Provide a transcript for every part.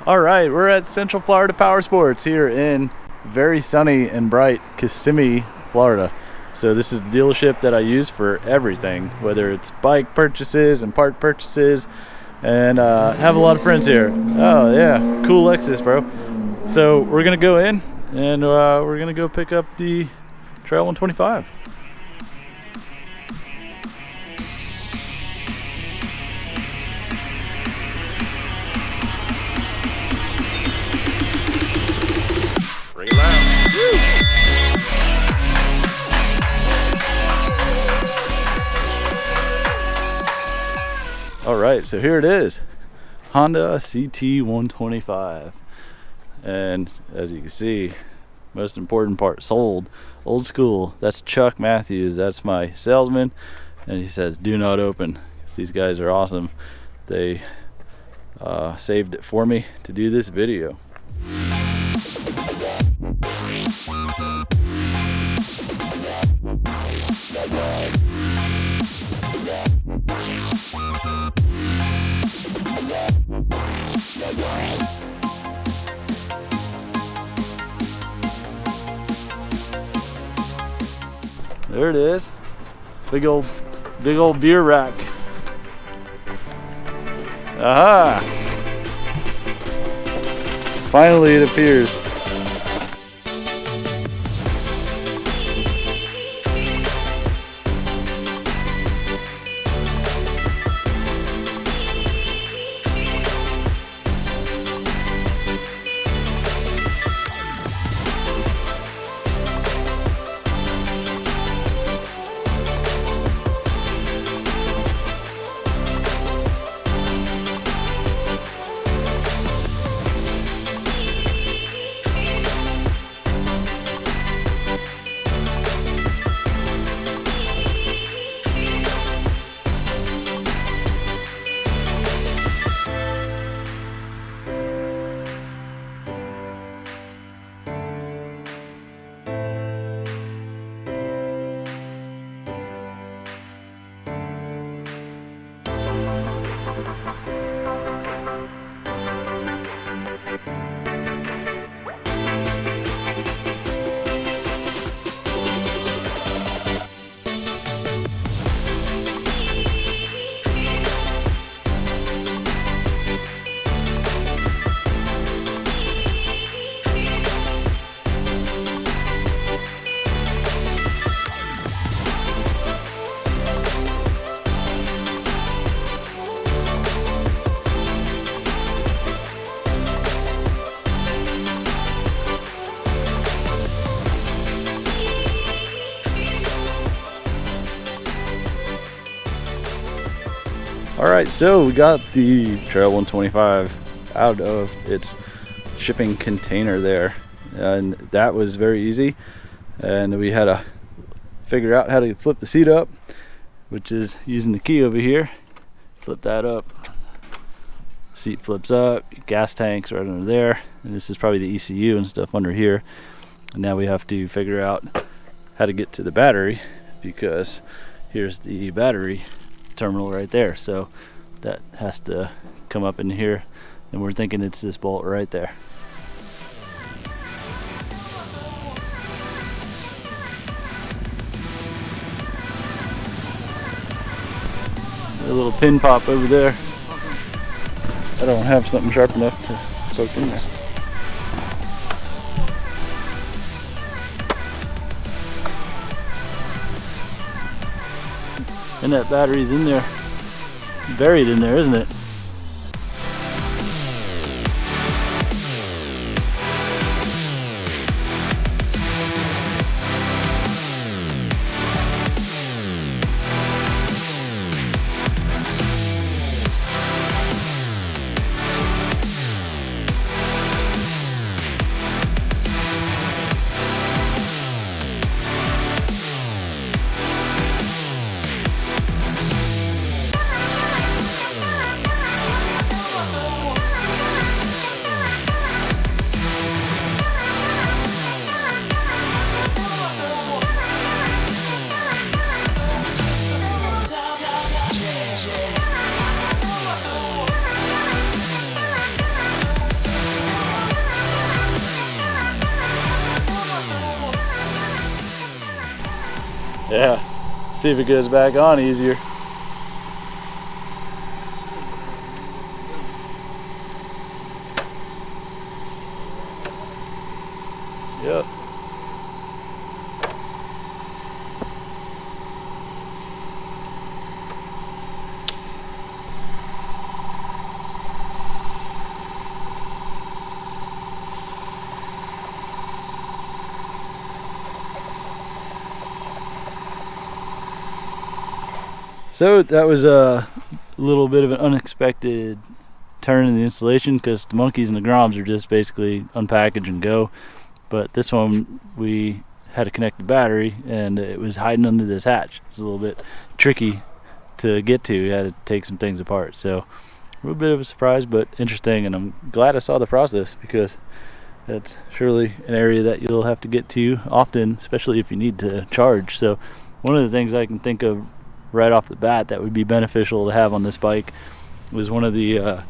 All right, we're at Central Florida Powersports here in very sunny and bright Kissimmee, Florida. So this is the dealership that I use for everything, whether it's bike purchases and part purchases, and have a lot of friends here. Oh yeah, cool Lexus, bro. So we're gonna go in and we're gonna go pick up the Trail 125. Bring it loud. All right, so here it is, Honda CT-125, and as you can see, most important part, sold, old school. That's Chuck Matthews, that's my salesman, and he says do not open. These guys are awesome. They saved it for me to do this video. There it is, big old beer rack. Aha! Finally it appears. All right, so we got the Trail 125 out of its shipping container there, and that was very easy. And we had to figure out how to flip the seat up, which is using the key over here. Flip that up, seat flips up, gas tanks right under there, and this is probably the ECU and stuff under here. And now we have to figure out how to get to the battery, because here's the battery terminal right there, so that has to come up in here, and we're thinking it's this bolt right there. A little pin pop over there. I don't have something sharp enough to soak in there. And that battery's in there, buried in there, isn't it? Yeah. See if it goes back on easier. Yep. So that was a little bit of an unexpected turn in the installation because the monkeys and the groms are just basically unpackage and go. But this one we had a connected battery and it was hiding under this hatch. It was a little bit tricky to get to. You had to take some things apart. So a little bit of a surprise, but interesting, and I'm glad I saw the process because that's surely an area that you'll have to get to often, especially if you need to charge. So one of the things I can think of right off the bat that would be beneficial to have on this bike was one of the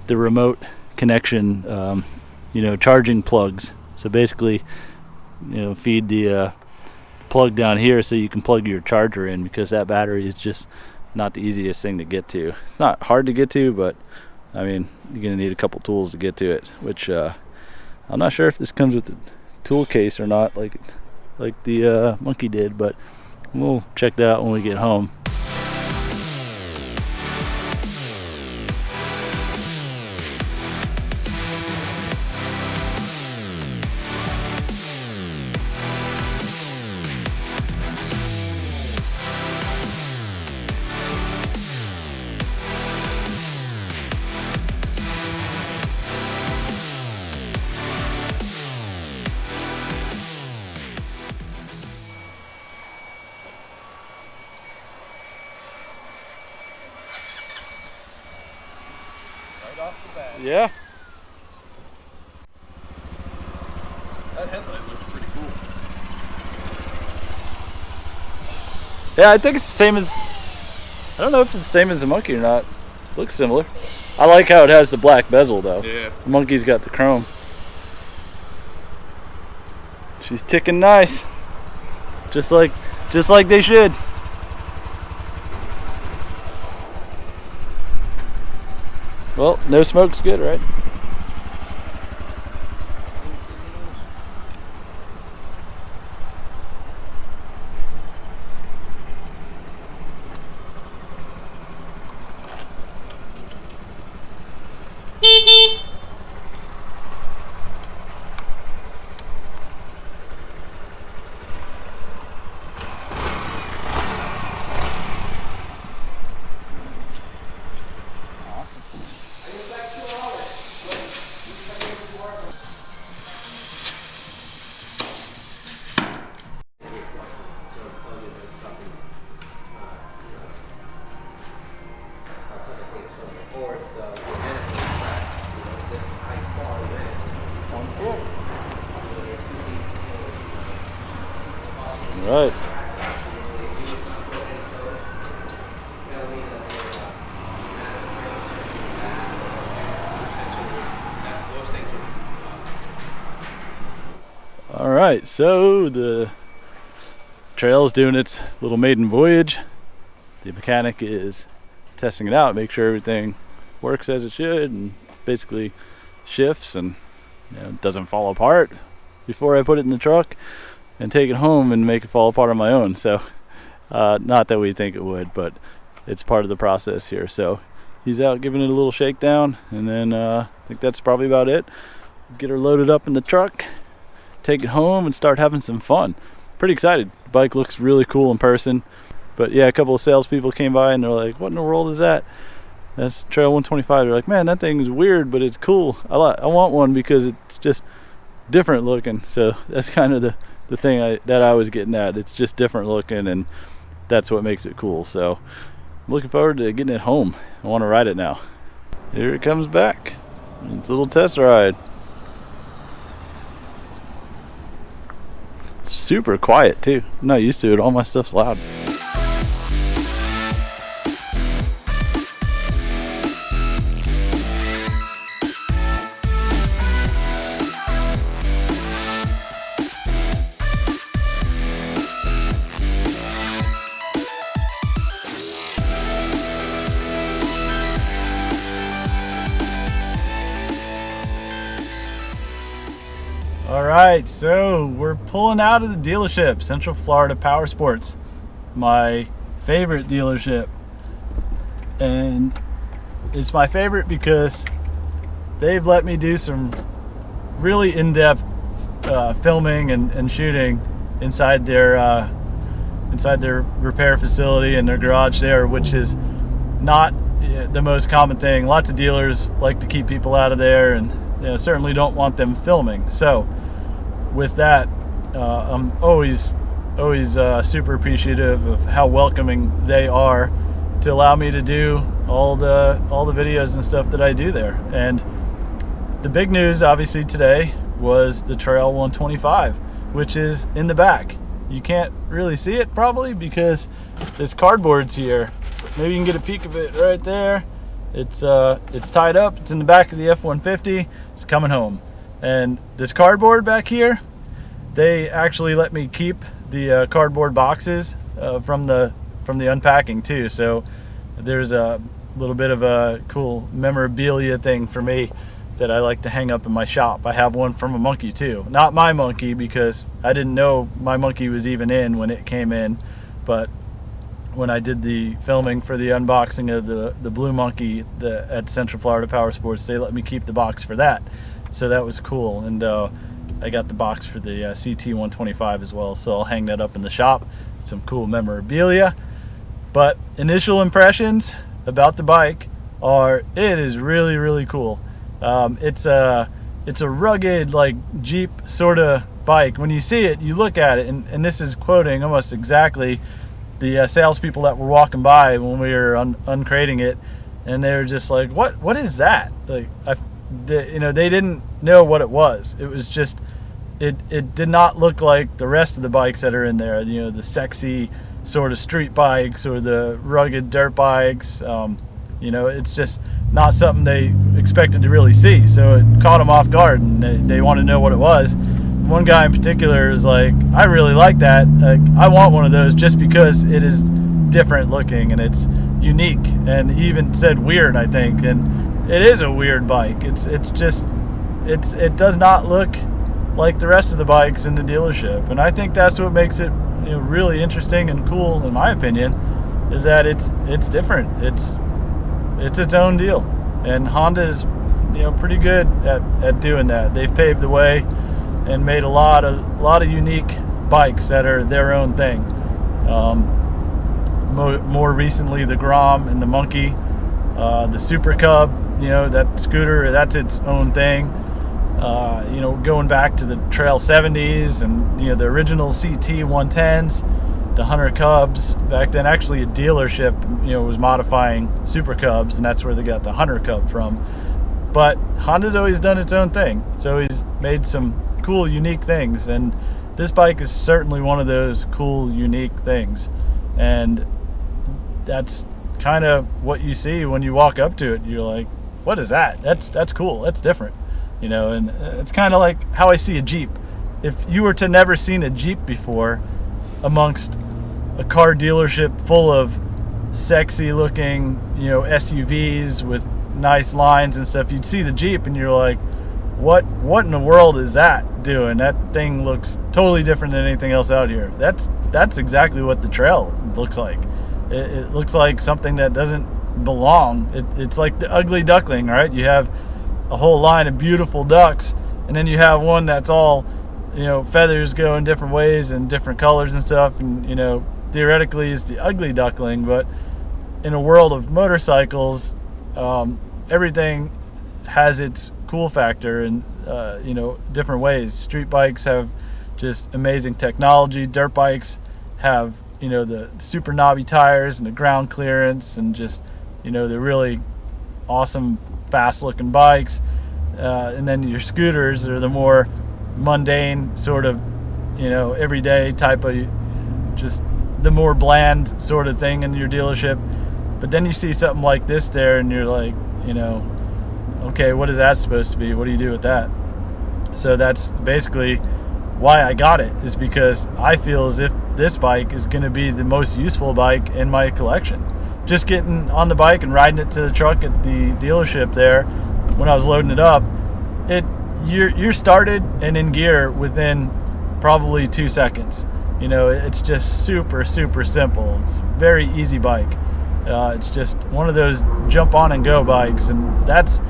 remote connection charging plugs. So basically, feed the plug down here so you can plug your charger in, because that battery is just not the easiest thing to get to. It's not hard to get to, but I mean, you're gonna need a couple tools to get to it, which I'm not sure if this comes with the tool case or not, like the monkey did, but we'll check that out when we get home. Yeah. That headlight looks pretty cool. Yeah, I think it's the same as, I don't know if it's the same as the monkey or not. Looks similar. I like how it has the black bezel though. Yeah. The monkey's got the chrome. She's ticking nice. Just like they should. Well, no smoke's good, right? Right. All right, so the trail is doing its little maiden voyage. The mechanic is testing it out, make sure everything works as it should, and basically shifts and doesn't fall apart before I put it in the truck and take it home and make it fall apart on my own. So not that we think it would, but it's part of the process here. So he's out giving it a little shakedown, and then I think that's probably about it. Get her loaded up in the truck, take it home, and start having some fun. Pretty excited. The bike looks really cool in person. But yeah, a couple of salespeople came by and they're like, what in the world is that? That's Trail 125. They're like, man, that thing is weird, but it's cool. I want one because it's just different looking. So that's kind of the thing that I was getting at. It's just different looking, and that's what makes it cool. So I'm looking forward to getting it home. I want to ride it now. Here it comes back. It's a little test ride. It's super quiet too. I'm not used to it. All my stuff's loud. All right, so we're pulling out of the dealership, Central Florida Powersports, my favorite dealership. And it's my favorite because they've let me do some really in-depth filming and shooting inside their repair facility and their garage there, which is not the most common thing. Lots of dealers like to keep people out of there, and certainly don't want them filming. So with that, I'm always super appreciative of how welcoming they are to allow me to do all the videos and stuff that I do there. And the big news obviously today was the Trail 125, which is in the back. You can't really see it probably because this cardboard's here. Maybe you can get a peek of it right there. It's tied up. It's in the back of the F-150. It's coming home. And this cardboard back here, they actually let me keep the cardboard boxes from the unpacking too. So there's a little bit of a cool memorabilia thing for me that I like to hang up in my shop. I have one from a monkey too. Not my monkey, because I didn't know my monkey was even in when it came in, but when I did the filming for the unboxing of the blue monkey at Central Florida Powersports, they let me keep the box for that. So that was cool. And I got the box for the CT-125 as well, so I'll hang that up in the shop. Some cool memorabilia. But initial impressions about the bike are, it is really, really cool. It's a rugged, like, Jeep sort of bike. When you see it, you look at it, and this is quoting almost exactly the salespeople that were walking by when we were uncrating it, and they were just like, "What is that?" Like, they didn't know what it was. It was just, it did not look like the rest of the bikes that are in there. The sexy sort of street bikes or the rugged dirt bikes. It's just not something they expected to really see. So it caught them off guard, and they wanted to know what it was. One guy in particular is like, "I really like that. I want one of those just because it is different looking and it's unique." And he even said weird, I think. And it is a weird bike. It does not look like the rest of the bikes in the dealership. And I think that's what makes it really interesting and cool, in my opinion, is that it's different. It's its own deal. And Honda's pretty good at doing that. They've paved the way and made a lot of unique bikes that are their own thing. More recently, the Grom and the Monkey, the Super Cub, that scooter, that's its own thing. Going back to the Trail 70s and the original CT-110s, the Hunter Cubs. Back then, actually, a dealership was modifying Super Cubs, and that's where they got the Hunter Cub from. But Honda's always done its own thing. It's always made some cool, unique things, and this bike is certainly one of those cool, unique things. And that's kind of what you see when you walk up to it. You're like, "What is that? That's cool. That's different." And it's kind of like how I see a Jeep. If you were to never seen a Jeep before amongst a car dealership full of sexy looking SUVs with nice lines and stuff, you'd see the Jeep and you're like, what in the world is that doing? That thing looks totally different than anything else out here. That's exactly what the Trail looks like. It looks like something that doesn't belong. It's like the ugly duckling, right? You have a whole line of beautiful ducks, and then you have one that's all feathers go in different ways and different colors and stuff, and theoretically is the ugly duckling. But in a world of motorcycles, everything has its cool factor in different ways. Street bikes have just amazing technology. Dirt bikes have the super knobby tires and the ground clearance, and just they're really awesome, fast looking bikes. And then your scooters are the more mundane sort of everyday type of, just the more bland sort of thing in your dealership. But then you see something like this there, and you're like, okay, what is that supposed to be? What do you do with that? So that's basically why I got it, is because I feel as if this bike is going to be the most useful bike in my collection. Just getting on the bike and riding it to the truck at the dealership there, when I was loading it up, you're started and in gear within probably 2 seconds. You know, it's just super simple. It's a very easy bike. It's just one of those jump on and go bikes, and that's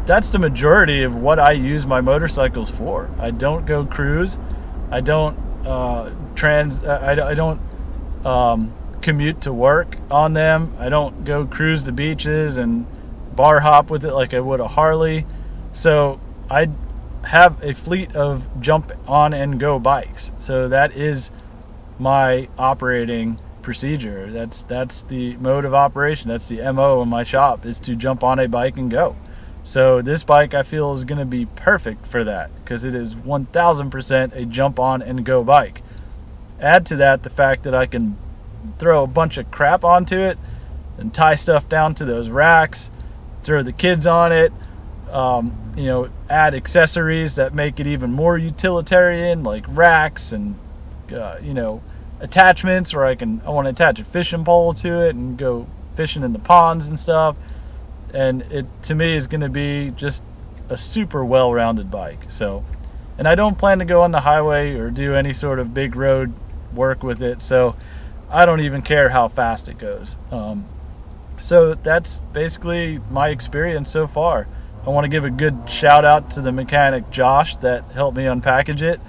the majority of what I use my motorcycles for. I don't go cruise. I don't I don't commute to work on them. I don't go cruise the beaches and bar hop with it like I would a Harley. So I have a fleet of jump on and go bikes. So that is my operating procedure. That's the mode of operation. That's the MO in my shop, is to jump on a bike and go. So this bike I feel is going to be perfect for that, because it is 1000% a jump on and go bike. Add to that the fact that I can throw a bunch of crap onto it and tie stuff down to those racks, throw the kids on it, you know, add accessories that make it even more utilitarian, like racks and you know, attachments where I want to attach a fishing pole to it and go fishing in the ponds and stuff. And it, to me, is going to be just a super well-rounded bike. So, and I don't plan to go on the highway or do any sort of big road work with it, so I don't even care how fast it goes. So that's basically my experience so far. I want to give a good shout out to the mechanic Josh that helped me unpackage it.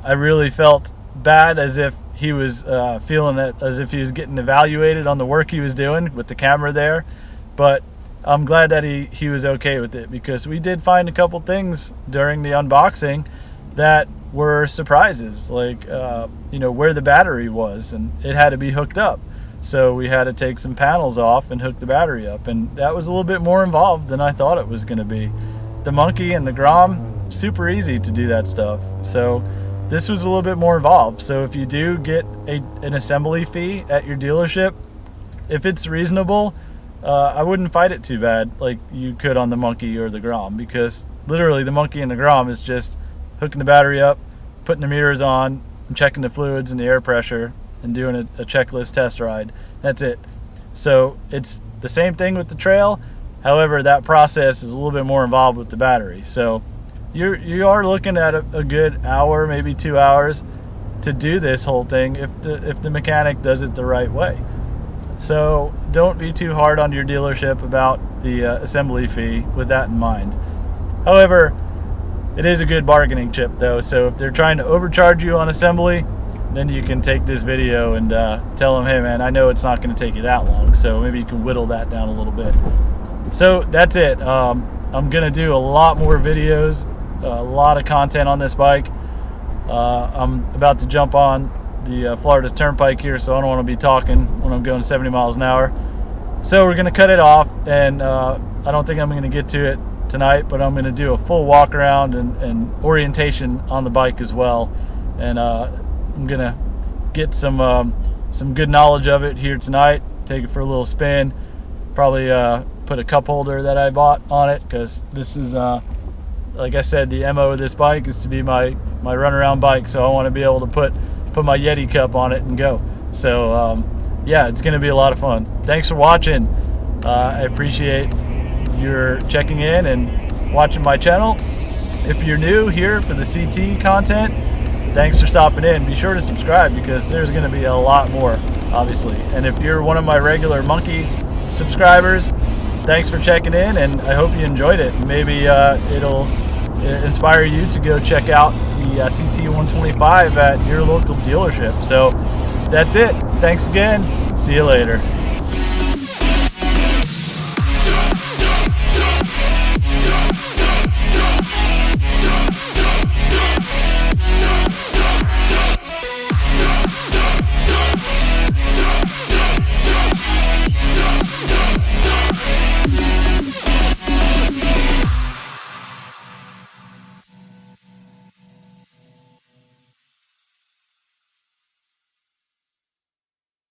I really felt bad, as if he was feeling that, as if he was getting evaluated on the work he was doing with the camera there, but I'm glad that he was okay with it, because we did find a couple things during the unboxing that were surprises, like you know, where the battery was, and it had to be hooked up. So we had to take some panels off and hook the battery up, and that was a little bit more involved than I thought it was going to be. The Monkey and the Grom, super easy to do that stuff. So this was a little bit more involved. So if you do get an assembly fee at your dealership, if it's reasonable, I wouldn't fight it too bad like you could on the Monkey or the Grom, because literally the Monkey and the Grom is just hooking the battery up, putting the mirrors on, and checking the fluids and the air pressure, and doing a checklist test ride. That's it. So it's the same thing with the trail. However, that process is a little bit more involved with the battery. So you are looking at a good hour, maybe 2 hours, to do this whole thing if the mechanic does it the right way. So don't be too hard on your dealership about the assembly fee with that in mind. However, it is a good bargaining chip though, so if they're trying to overcharge you on assembly, then you can take this video and tell them, hey man, I know it's not going to take you that long, so maybe you can whittle that down a little bit. So that's it. I'm going to do a lot more videos, a lot of content on this bike. I'm about to jump on the Florida's Turnpike here, so I don't want to be talking when I'm going 70 miles an hour. So we're going to cut it off, and I don't think I'm going to get to it tonight, but I'm going to do a full walk around and orientation on the bike as well. And I'm going to get some good knowledge of it here tonight, take it for a little spin, probably put a cup holder that I bought on it, because this is, like I said, the MO of this bike is to be my runaround bike, so I want to be able to put my Yeti cup on it and go. So yeah, it's going to be a lot of fun. Thanks for watching. I appreciate your checking in and watching my channel. If you're new here for the CT content, thanks for stopping in. Be sure to subscribe, because there's going to be a lot more, obviously. And if you're one of my regular Monkey subscribers, thanks for checking in, and I hope you enjoyed it. Maybe it'll inspire you to go check out the CT-125 at your local dealership. So that's it. Thanks again. See you later.